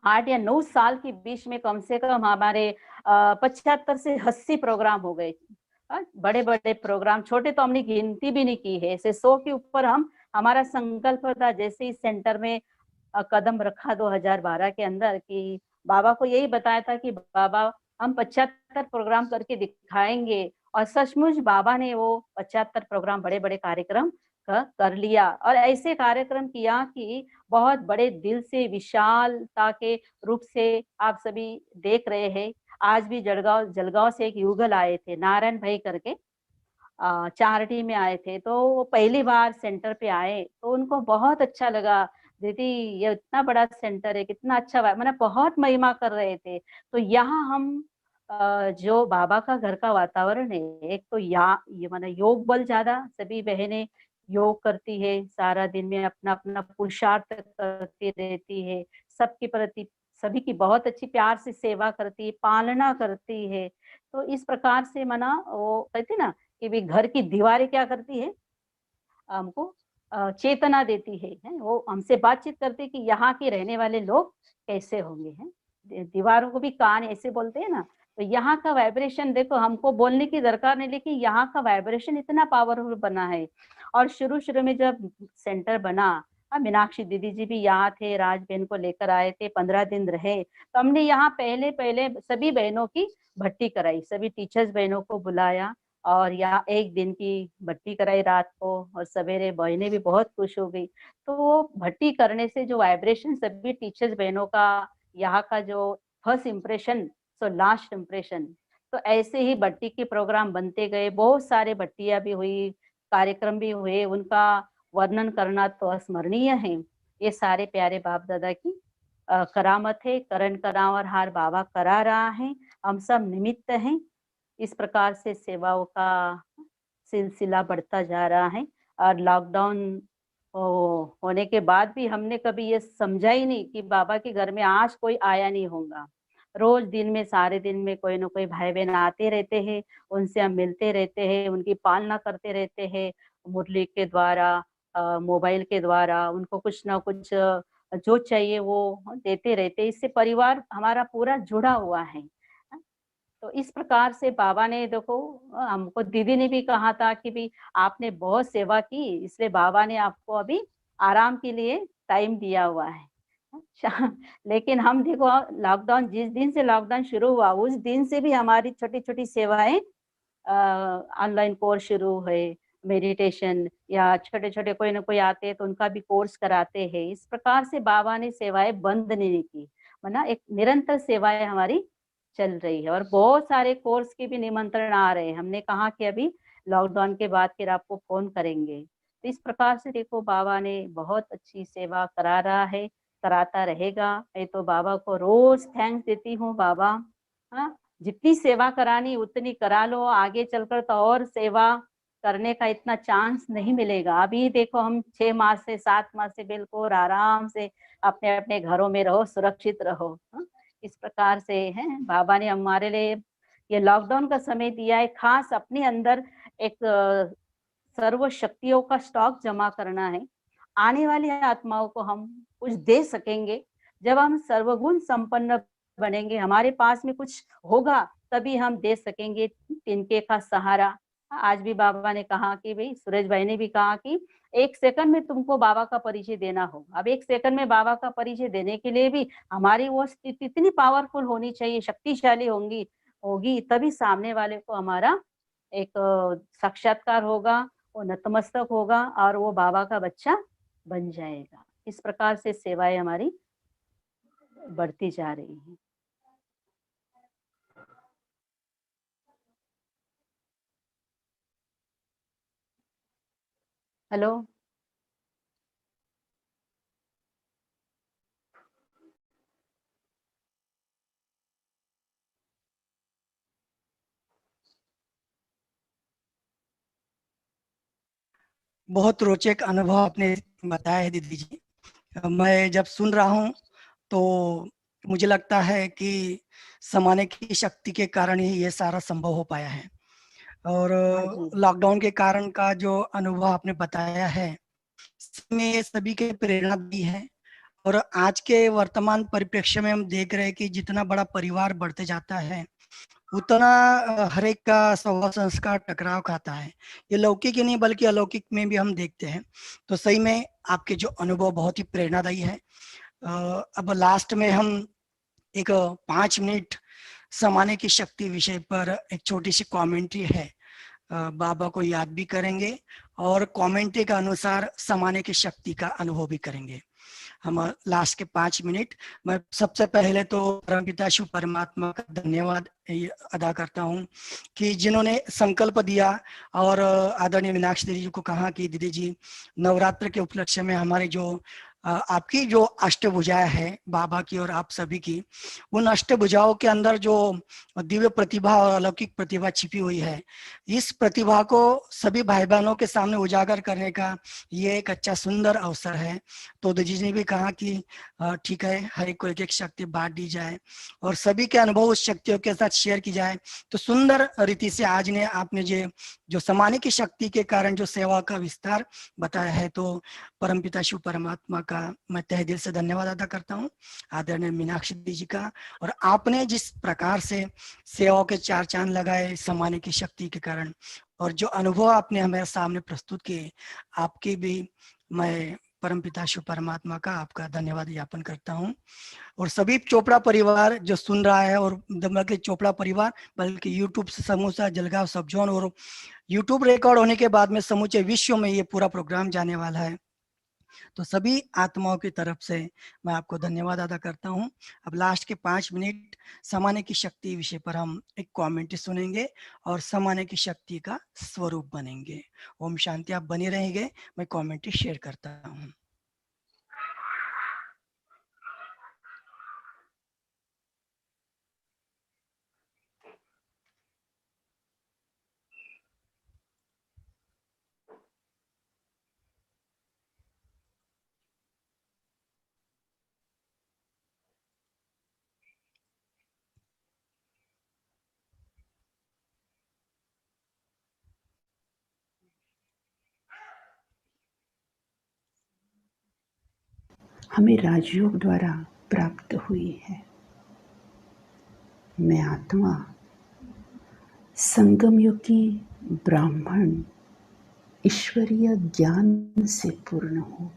8 या 9 साल के बीच में कम से कम हमारे 75 से 80 प्रोग्राम हो गए। बड़े बड़े प्रोग्राम, छोटे तो हमने गिनती भी नहीं की है, ऐसे 100 के ऊपर हम, हमारा संकल्प था जैसे इस सेंटर में कदम रखा 2012 के अंदर, कि बाबा को यही बताया था कि बाबा हम 75 प्रोग्राम करके दिखाएंगे, और सचमुच बाबा ने वो 75 प्रोग्राम, बड़े बड़े कार्यक्रम कर लिया, और ऐसे कार्यक्रम किया कि बहुत बड़े दिल से, विशालता के रूप से आप सभी देख रहे हैं। आज भी जलगांव से एक युगल आए थे, नारायण भाई करके, चारडी में आए थे, तो वो पहली बार सेंटर पे आए, तो उनको बहुत अच्छा लगा। दीदी ये इतना बड़ा सेंटर है, कितना अच्छा, मैंने बहुत महिमा कर रहे थे। तो यहाँ हम जो बाबा का घर का वातावरण है, एक तो ये माना योग बल ज्यादा, सभी बहनें योग करती है, सारा दिन में अपना अपना पुरुषार्थ करती रहती है, सबके प्रति सभी की बहुत अच्छी प्यार से सेवा करती है, पालना करती है। तो इस प्रकार से माना वो कहती ना कि भी घर की दीवारें क्या करती है, हमको चेतना देती है, वो हमसे बातचीत करती है कि यहाँ के रहने वाले लोग कैसे होंगे, हैं। दीवारों को भी कान ऐसे बोलते हैं ना, तो यहाँ का वाइब्रेशन देखो, हमको बोलने की दरकार नहीं, लेकिन यहाँ का वाइब्रेशन इतना पावरफुल बना है। और शुरू में जब सेंटर बना, मीनाक्षी दीदी जी भी यहाँ थे, राज बहन को लेकर आए थे, 15 दिन रहे, तो हमने यहाँ पहले पहले सभी बहनों की भर्ती कराई, सभी टीचर्स बहनों को बुलाया, और यहाँ 1 दिन की भट्टी कराई रात को, और सवेरे बहनें भी बहुत खुश हो गई। तो वो भट्टी करने से जो वाइब्रेशन सभी टीचर्स बहनों का, यहाँ का जो first impression so last impression, तो ऐसे ही भट्टी के प्रोग्राम बनते गए, बहुत सारे भट्टियां भी हुई, कार्यक्रम भी हुए, उनका वर्णन करना तो अस्मरणीय है। ये सारे प्यारे बाप दादा की करामत है, करण करावर हार बाबा करा रहा है, हम सब निमित्त हैं। इस प्रकार से सेवाओं का सिलसिला बढ़ता जा रहा है। और लॉकडाउन होने के बाद भी हमने कभी ये समझा ही नहीं कि बाबा के घर में आज कोई आया नहीं होगा। रोज दिन में, सारे दिन में कोई ना कोई भाई बहन आते रहते हैं, उनसे हम मिलते रहते हैं, उनकी पालना करते रहते हैं, मुरली के द्वारा, मोबाइल के द्वारा, उनको कुछ ना कुछ जो चाहिए वो देते रहते। इससे परिवार हमारा पूरा जुड़ा हुआ है। तो इस प्रकार से बाबा ने देखो, हमको दीदी ने भी कहा था कि भी आपने बहुत सेवा की, इसलिए बाबा ने आपको अभी आराम के लिए टाइम दिया हुआ है। अच्छा, लेकिन हम देखो, लॉकडाउन, जिस दिन से लॉकडाउन शुरू हुआ उस दिन से भी हमारी छोटी छोटी सेवाएं, ऑनलाइन कोर्स शुरू है, मेडिटेशन, या छोटे छोटे कोई ना कोई आते हैं तो उनका भी कोर्स कराते हैं। इस प्रकार से बाबा ने सेवाएं बंद नहीं की, वरना एक निरंतर सेवाएं हमारी चल रही है। और बहुत सारे कोर्स के भी निमंत्रण आ रहे हैं, हमने कहा कि अभी लॉकडाउन के बाद फिर आपको फोन करेंगे। तो इस प्रकार से देखो, बाबा ने बहुत अच्छी सेवा करा रहा है, कराता रहेगा। मैं तो बाबा को रोज थैंक्स देती हूँ। बाबा, हाँ, जितनी सेवा करानी उतनी करा लो, आगे चलकर तो और सेवा करने का इतना चांस नहीं मिलेगा। अभी देखो, हम 6 माह से 7 माह से बिल्कुल आराम से अपने अपने घरों में रहो, सुरक्षित रहो। हाँ? इस प्रकार से है बाबा ने हमारे लिए ये लॉकडाउन का समय दिया है, खास अपने अंदर एक सर्व शक्तियों का स्टॉक जमा करना है। आने वाली आत्माओं को हम कुछ दे सकेंगे जब हम सर्वगुण संपन्न बनेंगे, हमारे पास में कुछ होगा तभी हम दे सकेंगे तिनके का सहारा। आज भी बाबा ने कहा कि भाई, सूरज भाई ने भी कहा कि 1 सेकंड में तुमको बाबा का परिचय देना होगा। अब 1 सेकंड में बाबा का परिचय देने के लिए भी हमारी वो स्थिति इतनी पावरफुल होनी चाहिए, शक्तिशाली होगी, तभी सामने वाले को हमारा एक साक्षात्कार होगा, वो नतमस्तक होगा और वो बाबा का बच्चा बन जाएगा। इस प्रकार से सेवाएं हमारी बढ़ती जा रही है। हेलो, बहुत रोचक अनुभव आपने बताया है दीदी जी। मैं जब सुन रहा हूँ तो मुझे लगता है कि समाने की शक्ति के कारण ही ये सारा संभव हो पाया है। और हाँ जी, लॉकडाउन के कारण का जो अनुभव आपने बताया है, इसमें ये सभी के प्रेरणा दी है और आज के वर्तमान परिप्रेक्ष्य में हम देख रहे हैं कि जितना बड़ा परिवार बढ़ते जाता है उतना हर एक का स्वभाव संस्कार टकराव खाता है। ये लौकिक ही नहीं बल्कि अलौकिक में भी हम देखते हैं। तो सही में आपके जो अनुभव बहुत ही प्रेरणादायी है। अब लास्ट में हम एक 5 मिनट समाने की शक्ति विषय पर एक छोटी सी कमेंट्री है, बाबा को याद भी करेंगे और कमेंट्री के अनुसार समाने की शक्ति का अनुभव भी करेंगे। हम लास्ट के 5 मिनट, मैं सबसे पहले तो परमपिता शिव परमात्मा का धन्यवाद अदा करता हूँ कि जिन्होंने संकल्प दिया और आदरणीय मीनाक्षी दीदी जी को कहा कि दीदी जी नवरात्र के उपलक्ष्य में हमारे जो आपकी जो अष्टभुजाएं है बाबा की और आप सभी की, उन अष्टभुजाओं के अंदर जो दिव्य प्रतिभा और अलौकिक प्रतिभा छिपी हुई है, इस प्रतिभा को सभी भाई बहनों के सामने उजागर करने का ये एक अच्छा सुंदर अवसर है। तो दीदी जी ने भी कहा कि ठीक है, हर एक को एक एक शक्ति बांट दी जाए और सभी के अनुभव उस शक्तियों के साथ शेयर की जाए। तो सुंदर रीति से आज ने आपने जो समाने की शक्ति के कारण जो सेवा का विस्तार बताया है, तो परमपिता शिव परमात्मा का मैं तहे दिल से धन्यवाद अदा करता हूँ, आदरणीय मीनाक्षी दीदी जी का। और आपने जिस प्रकार से सेवाओं के 4 चांद लगाए समाने की शक्ति के कारण और जो अनुभव आपने हमारे सामने प्रस्तुत किए, आपके भी मैं परमपिता शिव परमात्मा का आपका धन्यवाद ज्ञापन करता हूँ। और सभी चोपड़ा परिवार जो सुन रहा है, और बल्कि चोपड़ा परिवार बल्कि यूट्यूब से समूचा जलगांव सब जोन और यूट्यूब रिकॉर्ड होने के बाद में समूचे विश्व में ये पूरा प्रोग्राम जाने वाला है, तो सभी आत्माओं की तरफ से मैं आपको धन्यवाद अदा करता हूं। अब लास्ट के 5 मिनट समाने की शक्ति विषय पर हम एक कमेंट्री सुनेंगे और समाने की शक्ति का स्वरूप बनेंगे। ओम शांति। आप बने रहेंगे, मैं कमेंट्री शेयर करता हूं। हमें राजयोग द्वारा प्राप्त हुई है। मैं आत्मा संगम युग की ब्राह्मण ईश्वरीय ज्ञान से पूर्ण हूँ।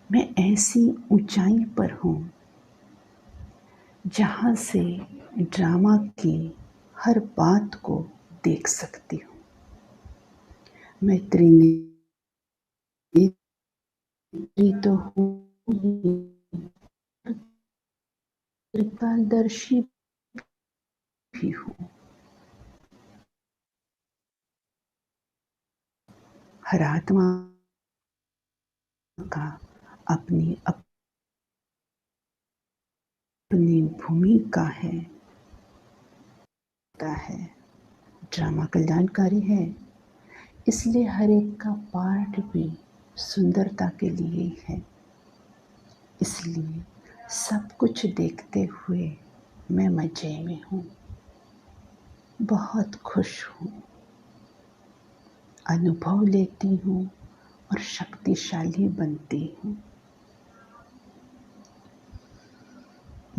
मैं ऐसी ऊंचाई पर हूँ जहाँ से ड्रामा की हर बात को देख सकती हूँ। मैं त्रिनेत्री तो हूँ, त्रिकालदर्शी भी हूँ। हर आत्मा का अपनी भूमिका है। ड्रामा कल्याणकारी है, इसलिए हर एक का पार्ट भी सुंदरता के लिए ही है। इसलिए सब कुछ देखते हुए मैं मजे में हूँ, बहुत खुश हूँ, अनुभव लेती हूँ और शक्तिशाली बनती हूँ।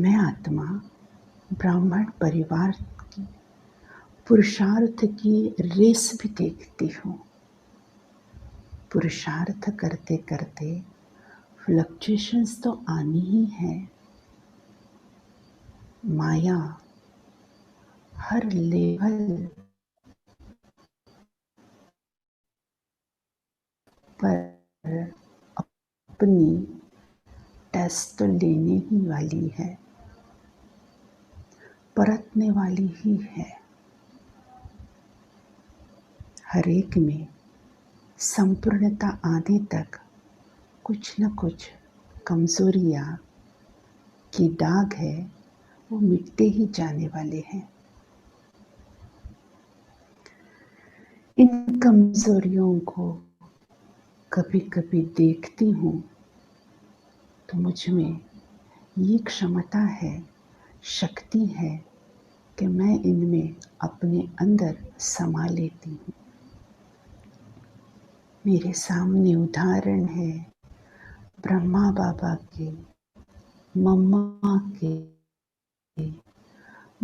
मैं आत्मा ब्राह्मण परिवार की पुरुषार्थ की रेस भी देखती हूँ। पुरुषार्थ करते करते फ्लक्चुएशंस तो आनी ही है। माया हर लेवल पर अपनी टेस्ट तो लेने ही वाली है, परतने वाली ही है। हर एक में संपूर्णता आने तक कुछ न कुछ कमजोरियां की दाग है, वो मिटते ही जाने वाले हैं। इन कमजोरियों को कभी कभी देखती हूँ तो मुझ में ये क्षमता है, शक्ति है कि मैं इनमें अपने अंदर समा लेती हूँ। मेरे सामने उदाहरण है ब्रह्मा बाबा के, मम्मा के,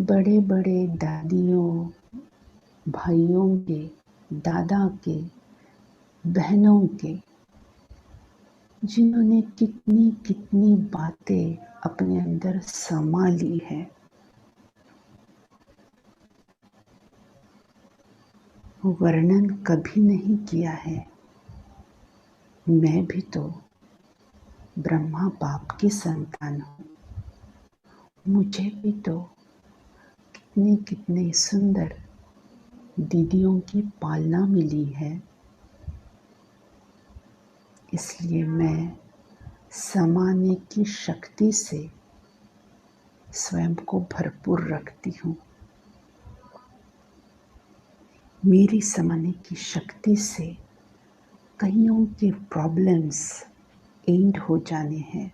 बड़े बड़े दादियों, भाइयों के, दादा के, बहनों के, जिन्होंने कितनी कितनी बातें अपने अंदर समा ली है, वर्णन कभी नहीं किया है। मैं भी तो ब्रह्मा बाप की संतान हूँ। मुझे भी तो कितने कितने सुंदर दीदियों की पालना मिली है। इसलिए मैं समाने की शक्ति से स्वयं को भरपूर रखती हूँ। मेरी समाने की शक्ति से कईयों के प्रॉब्लम्स एंड हो जाने हैं।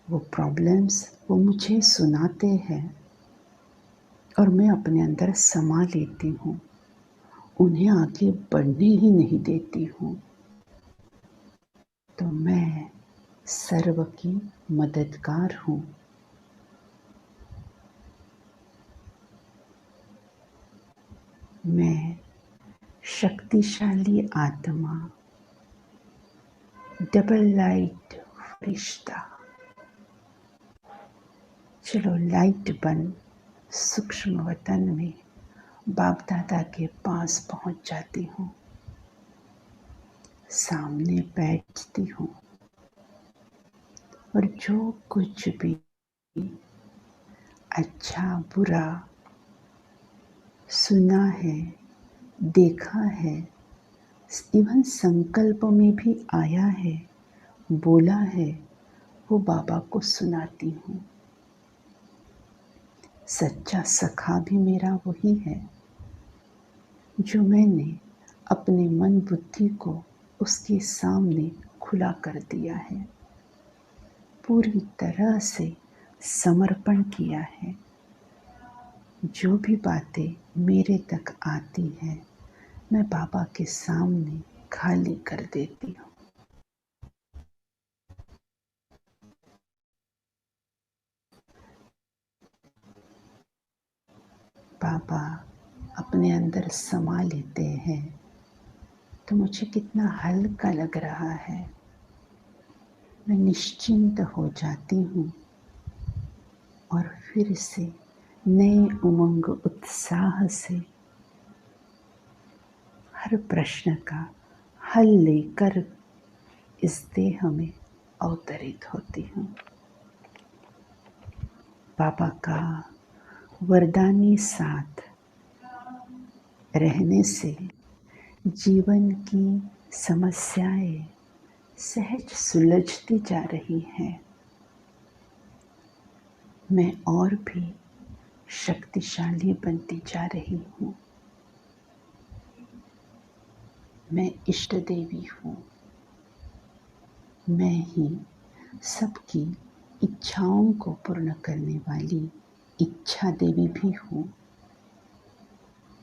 वो प्रॉब्लम्स वो मुझे सुनाते हैं और मैं अपने अंदर समा लेती हूँ, उन्हें आगे बढ़ने ही नहीं देती हूँ। तो मैं सर्व की मददगार हूँ। मैं शक्तिशाली आत्मा, डबल लाइट फरिश्ता। चलो लाइट बन सूक्ष्म वतन में बाप दादा के पास पहुंच जाती हूँ, सामने बैठती हूँ और जो कुछ भी अच्छा बुरा सुना है, देखा है, इवन संकल्प में भी आया है, बोला है, वो बाबा को सुनाती हूँ। सच्चा सखा भी मेरा वही है जो मैंने अपने मन बुद्धि को उसके सामने खुला कर दिया है, पूरी तरह से समर्पण किया है। जो भी बातें मेरे तक आती हैं, मैं बाबा के सामने खाली कर देती हूँ। बाबा अपने अंदर समा लेते हैं तो मुझे कितना हल्का लग रहा है। मैं निश्चिंत हो जाती हूँ और फिर से नए उमंग उत्साह से हर प्रश्न का हल लेकर इस देह में अवतरित होती हूँ। बाबा का वरदानी साथ रहने से जीवन की समस्याएं सहज सुलझती जा रही हैं। मैं और भी शक्तिशाली बनती जा रही हूँ। मैं इष्ट देवी हूँ। मैं ही सबकी इच्छाओं को पूर्ण करने वाली इच्छा देवी भी हूँ।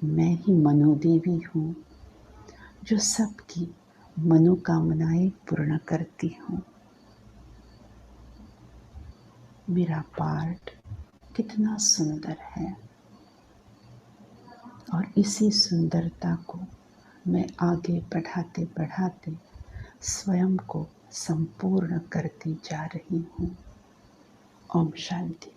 मैं ही मनोदेवी हूँ जो सबकी मनोकामनाएं पूर्ण करती हूँ। मेरा पार्ट कितना सुंदर है और इसी सुंदरता को मैं आगे बढ़ाते बढ़ाते स्वयं को संपूर्ण करती जा रही हूँ। ओम शांति।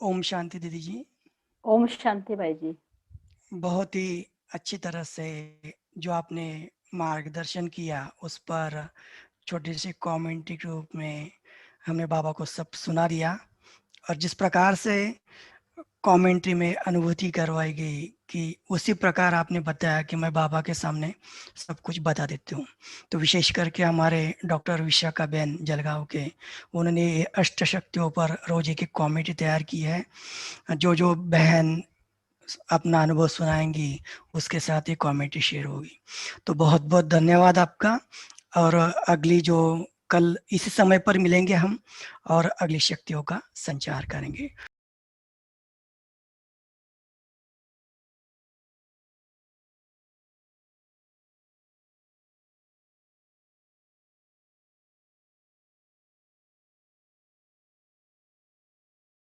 ओम शांति दीदी जी। ओम शांति भाई जी। बहुत ही अच्छी तरह से जो आपने मार्गदर्शन किया उस पर छोटे से कमेंट्री के रूप में हमने बाबा को सब सुना दिया और जिस प्रकार से कमेंट्री में अनुभूति करवाई गई कि उसी प्रकार आपने बताया कि मैं बाबा के सामने सब कुछ बता देती हूँ। तो विशेष करके हमारे डॉक्टर विशाखा बहन जलगांव के, उन्होंने ये अष्ट शक्तियों पर रोज एक कमेंट्री तैयार की है। जो जो बहन अपना अनुभव सुनाएंगी उसके साथ ही कमेंट्री शेयर होगी। तो बहुत बहुत धन्यवाद आपका। और अगली जो कल इसी समय पर मिलेंगे हम और अगली शक्तियों का संचार करेंगे।